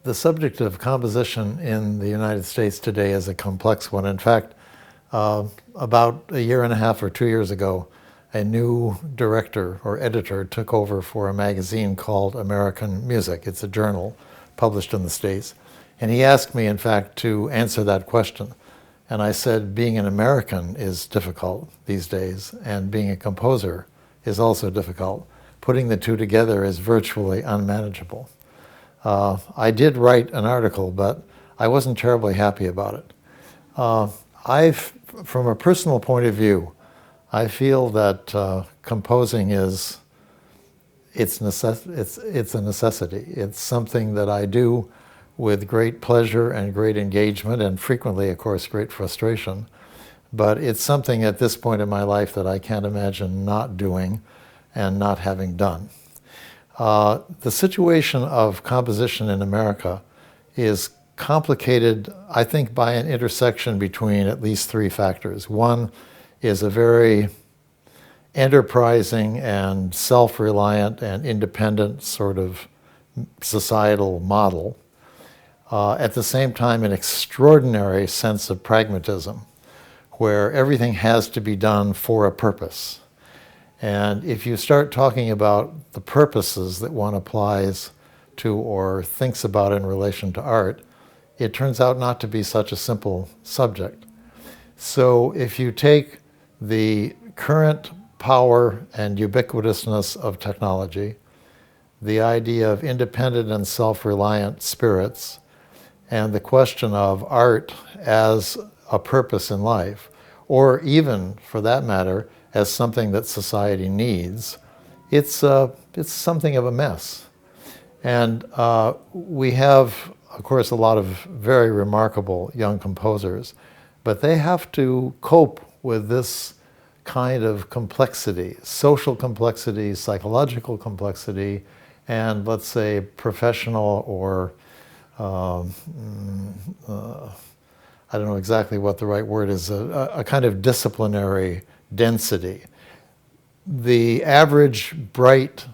The subject of composition in the United States today is a complex one. In fact, about a year and a half or 2 years ago, a new director or editor took over for a magazine called American Music. It's a journal published in the States. And he asked me, in fact, to answer that question. And I said, being an American is difficult these days, and being a composer is also difficult. Putting the two together is virtually unmanageable. I did write an article, but I wasn't terribly happy about it. From a personal point of view, I feel that composing it's a necessity. It's something that I do with great pleasure and great engagement, and frequently, of course, great frustration. But it's something at this point in my life that I can't imagine not doing and not having done. The situation of composition in America is complicated, I think, by an intersection between at least three factors. One is a very enterprising and self-reliant and independent sort of societal model. At the same time, an extraordinary sense of pragmatism, where everything has to be done for a purpose. And if you start talking about the purposes that one applies to or thinks about in relation to art, it turns out not to be such a simple subject. So if you take the current power and ubiquitousness of technology, the idea of independent and self-reliant spirits, and the question of art as a purpose in life, or even, for that matter, as something that society needs, it's something of a mess. And we have, of course, a lot of very remarkable young composers, but they have to cope with this kind of complexity, social complexity, psychological complexity, and let's say professional or I don't know exactly what the right word is, a kind of disciplinary density. The average bright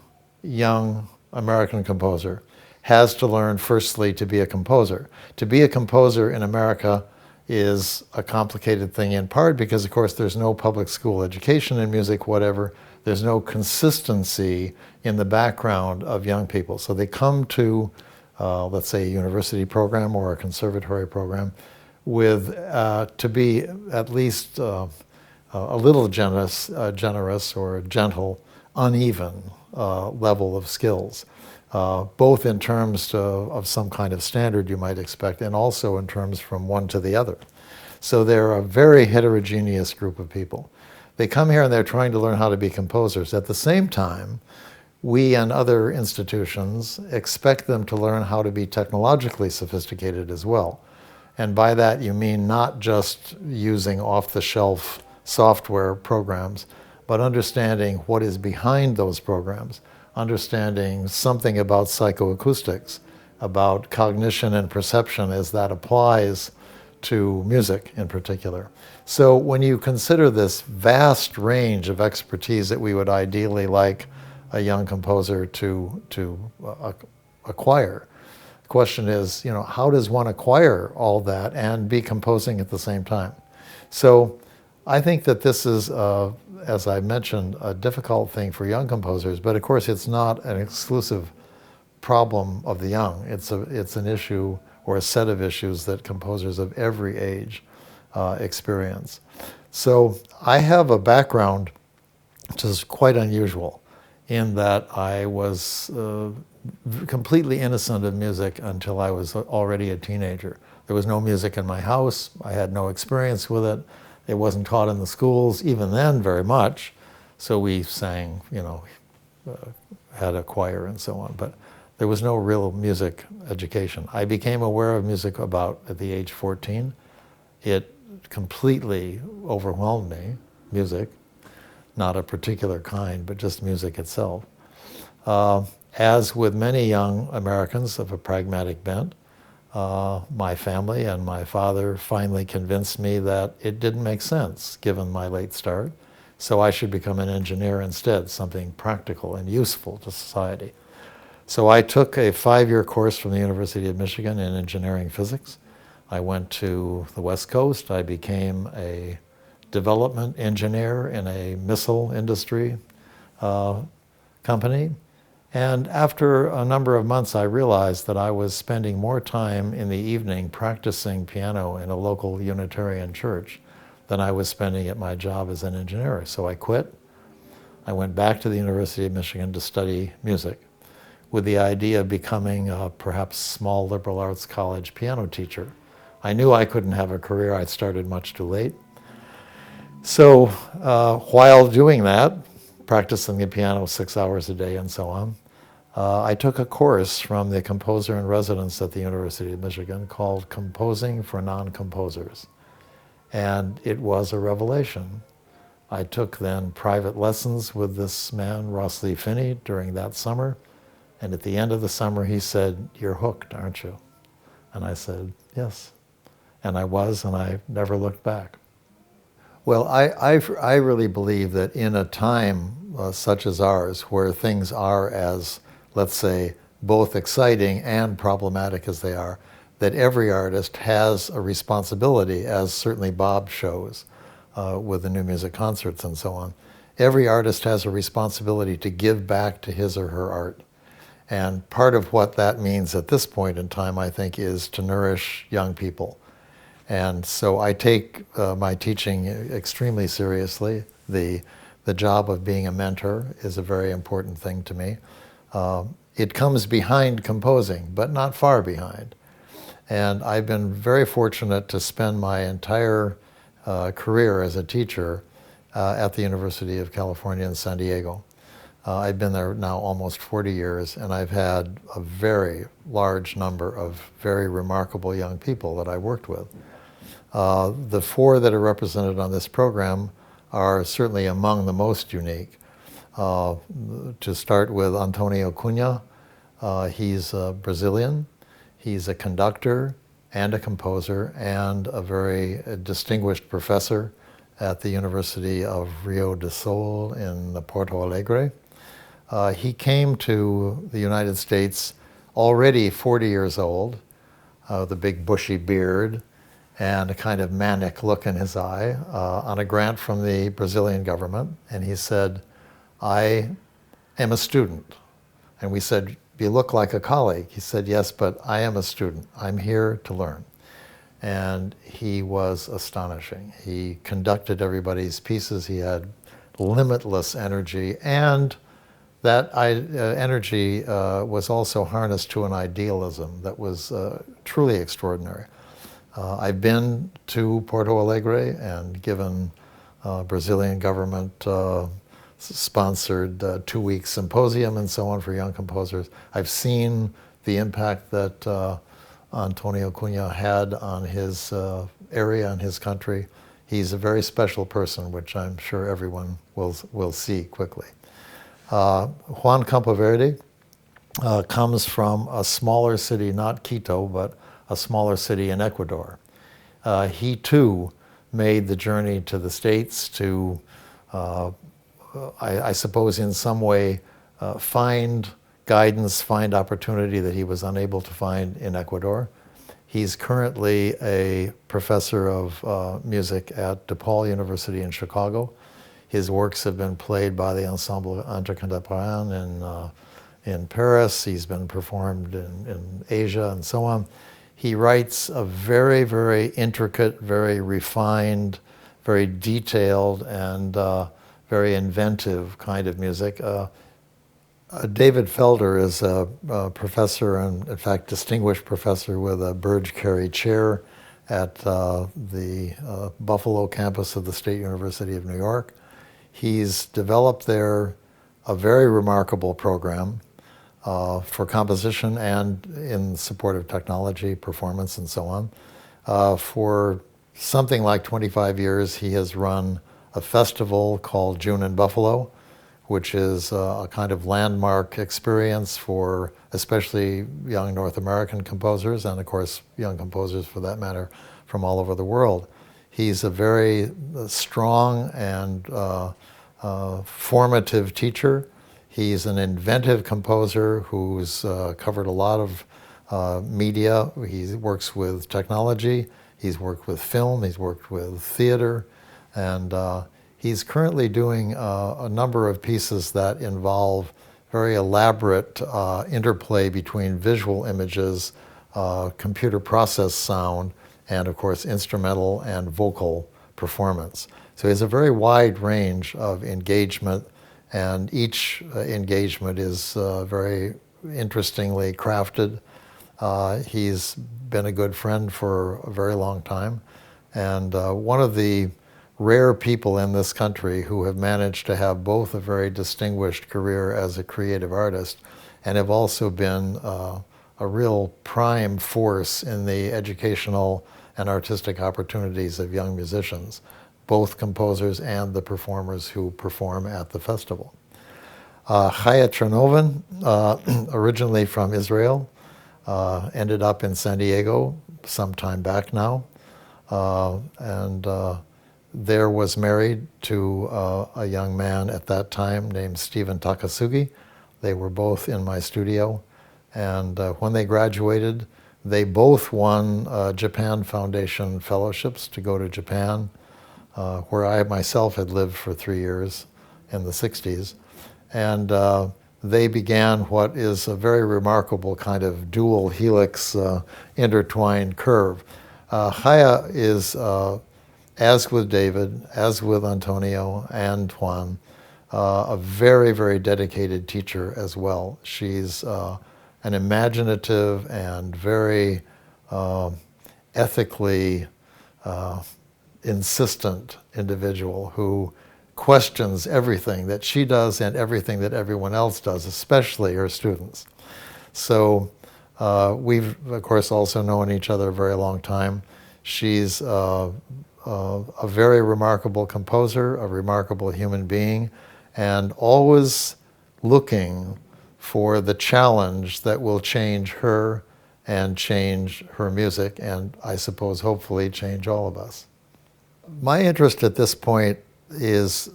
young American composer has to learn firstly to be a composer. To be a composer in America is a complicated thing in part because, of course, there's no public school education in music, whatever. There's no consistency in the background of young people. So they come to, let's say, a university program or a conservatory program with, to be at least a little generous or gentle, uneven level of skills, both in terms of some kind of standard you might expect, and also in terms from one to the other. So they're a very heterogeneous group of people. They come here and they're trying to learn how to be composers. At the same time, we and other institutions expect them to learn how to be technologically sophisticated as well. And by that you mean not just using off-the-shelf software programs, but understanding what is behind those programs, understanding something about psychoacoustics, about cognition and perception as that applies to music in particular. So when you consider this vast range of expertise that we would ideally like a young composer to acquire, the question is, how does one acquire all that and be composing at the same time? So I think that this is, as I mentioned, a difficult thing for young composers, but of course it's not an exclusive problem of the young. It's an issue or a set of issues that composers of every age experience. So I have a background which is quite unusual in that I was completely innocent of music until I was already a teenager. There was no music in my house. I had no experience with it. It wasn't taught in the schools, even then, very much. So we sang, had a choir and so on, but there was no real music education. I became aware of music at the age 14. It completely overwhelmed me, music, not a particular kind, but just music itself. As with many young Americans of a pragmatic bent, my family and my father finally convinced me that it didn't make sense, given my late start, so I should become an engineer instead, something practical and useful to society. So I took a 5-year course from the University of Michigan in engineering physics. I went to the West Coast. I became a development engineer in a missile industry company. And after a number of months, I realized that I was spending more time in the evening practicing piano in a local Unitarian church than I was spending at my job as an engineer. So I quit. I went back to the University of Michigan to study music with the idea of becoming a perhaps small liberal arts college piano teacher. I knew I couldn't have a career. I'd started much too late. So while doing that, practicing the piano 6 hours a day and so on, I took a course from the composer in residence at the University of Michigan called Composing for Non-Composers. And it was a revelation. I took then private lessons with this man, Ross Lee Finney, during that summer. And at the end of the summer, he said, "You're hooked, aren't you?" And I said, "Yes." And I was, and I never looked back. Well, I really believe that in a time such as ours, where things are as, let's say, both exciting and problematic as they are, that every artist has a responsibility, as certainly Bob shows with the new music concerts and so on. Every artist has a responsibility to give back to his or her art. And part of what that means at this point in time, I think, is to nourish young people. And so I take my teaching extremely seriously. The job of being a mentor is a very important thing to me. It comes behind composing, but not far behind. And I've been very fortunate to spend my entire career as a teacher at the University of California in San Diego. I've been there now almost 40 years, and I've had a very large number of very remarkable young people that I worked with. The 4 that are represented on this program are certainly among the most unique. To start with Antonio Cuñha, he's Brazilian. He's a conductor and a composer and a very distinguished professor at the University of Rio do Sol in Porto Alegre. He came to the United States already 40 years old, with a big bushy beard and a kind of manic look in his eye, on a grant from the Brazilian government. And he said, "I am a student." And we said, "You look like a colleague." He said, "Yes, but I am a student. I'm here to learn." And he was astonishing. He conducted everybody's pieces. He had limitless energy, and that energy was also harnessed to an idealism that was truly extraordinary. I've been to Porto Alegre and given Brazilian government sponsored 2-week symposium and so on for young composers. I've seen the impact that Antonio Cuñha had on his area and his country. He's a very special person, which I'm sure everyone will see quickly. Juan Campoverde comes from a smaller city, not Quito, but a smaller city in Ecuador. He too made the journey to the States to, I suppose in some way, find guidance, find opportunity that he was unable to find in Ecuador. He's currently a professor of music at DePaul University in Chicago. His works have been played by the Ensemble Intercontemporain in Paris. He's been performed in Asia and so on. He writes a very, very intricate, very refined, very detailed, and very inventive kind of music. David Felder is a professor, and in fact distinguished professor with a Burge Carey chair at the Buffalo campus of the State University of New York. He's developed there a very remarkable program for composition and in support of technology, performance, and so on. For something like 25 years, he has run a festival called June in Buffalo, which is a kind of landmark experience for especially young North American composers, and of course young composers for that matter from all over the world. He's a very strong and formative teacher. He's an inventive composer who's covered a lot of media. He works with technology. He's worked with film. He's worked with theater. And he's currently doing a number of pieces that involve very elaborate interplay between visual images, computer processed sound, and of course instrumental and vocal performance. So he has a very wide range of engagement, and each engagement is very interestingly crafted. He's been a good friend for a very long time, and one of the rare people in this country who have managed to have both a very distinguished career as a creative artist and have also been a real prime force in the educational and artistic opportunities of young musicians, both composers and the performers who perform at the festival. Chaya Czernowin, originally from Israel, ended up in San Diego some time back now, and there was married to a young man at that time named Stephen Takasugi. They were both in my studio, and when they graduated, they both won Japan Foundation fellowships to go to Japan, where I myself had lived for 3 years in the 60s. And they began what is a very remarkable kind of dual helix intertwined curve. Chaya is, as with David, as with Antonio and Juan, a very, very dedicated teacher as well. She's an imaginative and very ethically insistent individual who questions everything that she does and everything that everyone else does, especially her students. So we've, of course, also known each other a very long time. She's a very remarkable composer, a remarkable human being, and always looking for the challenge that will change her and change her music, and I suppose hopefully change all of us. My interest at this point is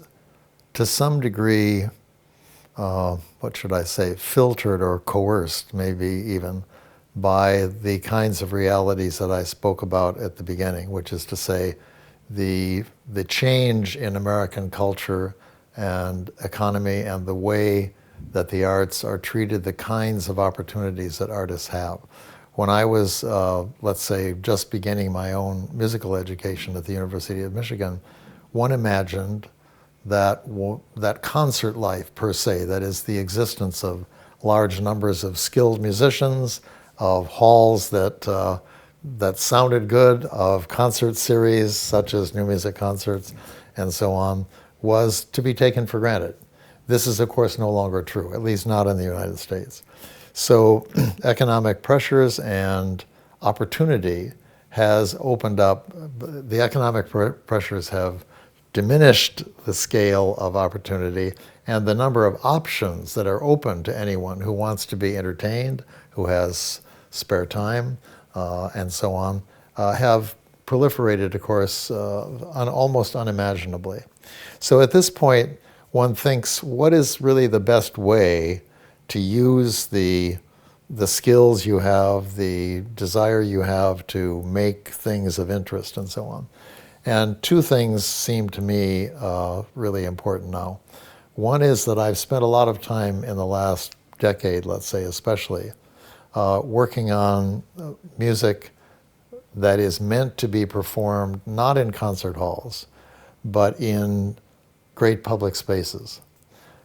to some degree, what should I say, filtered or coerced maybe even by the kinds of realities that I spoke about at the beginning, which is to say the change in American culture and economy and the way that the arts are treated, the kinds of opportunities that artists have. When I was, let's say, just beginning my own musical education at the University of Michigan, one imagined that concert life per se, that is the existence of large numbers of skilled musicians, of halls that sounded good, of concert series such as New Music Concerts and so on, was to be taken for granted. This is, of course, no longer true, at least not in the United States. So economic pressures and opportunity has opened up, the economic pressures have diminished the scale of opportunity, and the number of options that are open to anyone who wants to be entertained, who has spare time, and so on, have proliferated, of course, almost unimaginably. So at this point, one thinks, what is really the best way to use the skills you have, the desire you have to make things of interest and so on? And two things seem to me really important now. One is that I've spent a lot of time in the last decade, let's say especially, working on music that is meant to be performed not in concert halls, but in great public spaces.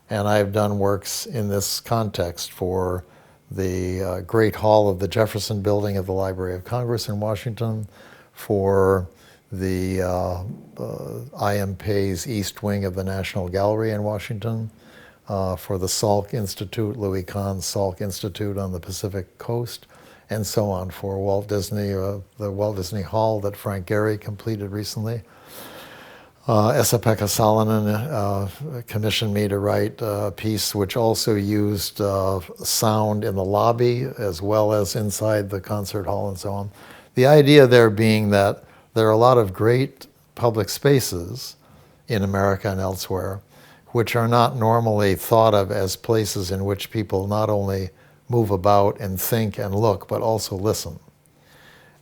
And I've done works in this context for the Great Hall of the Jefferson Building of the Library of Congress in Washington, for the I.M. Pei's East Wing of the National Gallery in Washington, for the Salk Institute, Louis Kahn's Salk Institute on the Pacific Coast, and so on, for Walt Disney, the Walt Disney Hall that Frank Gehry completed recently. Esa-Pekka Salonen commissioned me to write a piece which also used sound in the lobby as well as inside the concert hall and so on. The idea there being that there are a lot of great public spaces in America and elsewhere which are not normally thought of as places in which people not only move about and think and look, but also listen.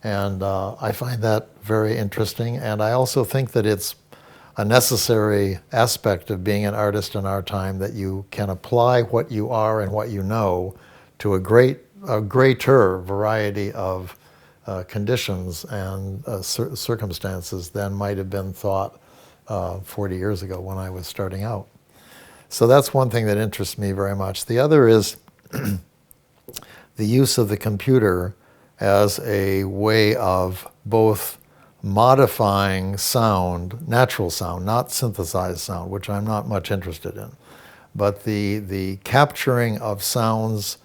And I find that very interesting, and I also think that it's a necessary aspect of being an artist in our time, that you can apply what you are and what you know to a greater variety of conditions and circumstances than might have been thought 40 years ago when I was starting out. So that's one thing that interests me very much. The other is the use of the computer as a way of both modifying sound, natural sound, not synthesized sound, which I'm not much interested in, but the capturing of sounds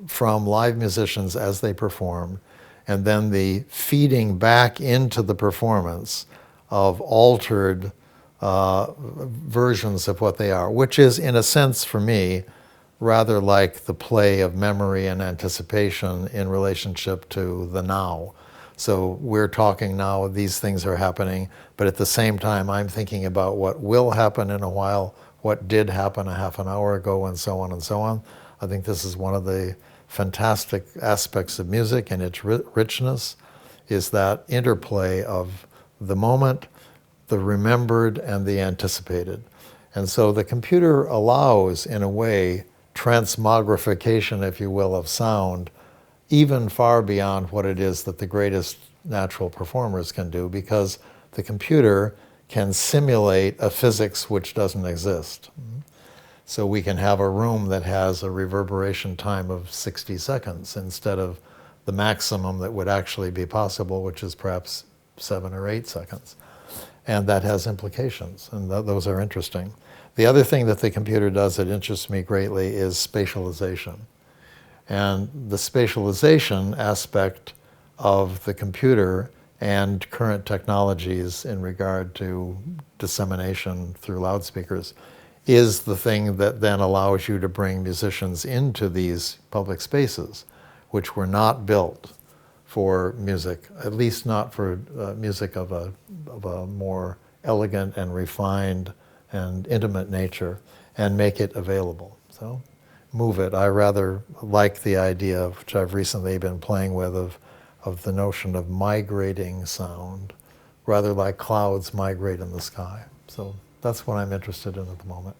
from live musicians as they perform, and then the feeding back into the performance of altered versions of what they are, which is, in a sense, for me, rather like the play of memory and anticipation in relationship to the now. So we're talking now, these things are happening, but at the same time I'm thinking about what will happen in a while, what did happen a half an hour ago, and so on and so on. I think this is one of the fantastic aspects of music and its richness, is that interplay of the moment, the remembered, and the anticipated. And so the computer allows, in a way, transmogrification, if you will, of sound, even far beyond what it is that the greatest natural performers can do, because the computer can simulate a physics which doesn't exist. So we can have a room that has a reverberation time of 60 seconds instead of the maximum that would actually be possible, which is perhaps 7 or 8 seconds. And that has implications, and those are interesting. The other thing that the computer does that interests me greatly is spatialization. And the spatialization aspect of the computer and current technologies in regard to dissemination through loudspeakers is the thing that then allows you to bring musicians into these public spaces, which were not built for music, at least not for music of a more elegant and refined and intimate nature, and make it available. So move it. I rather like the idea, which I've recently been playing with, of the notion of migrating sound, rather like clouds migrate in the sky. So that's what I'm interested in at the moment.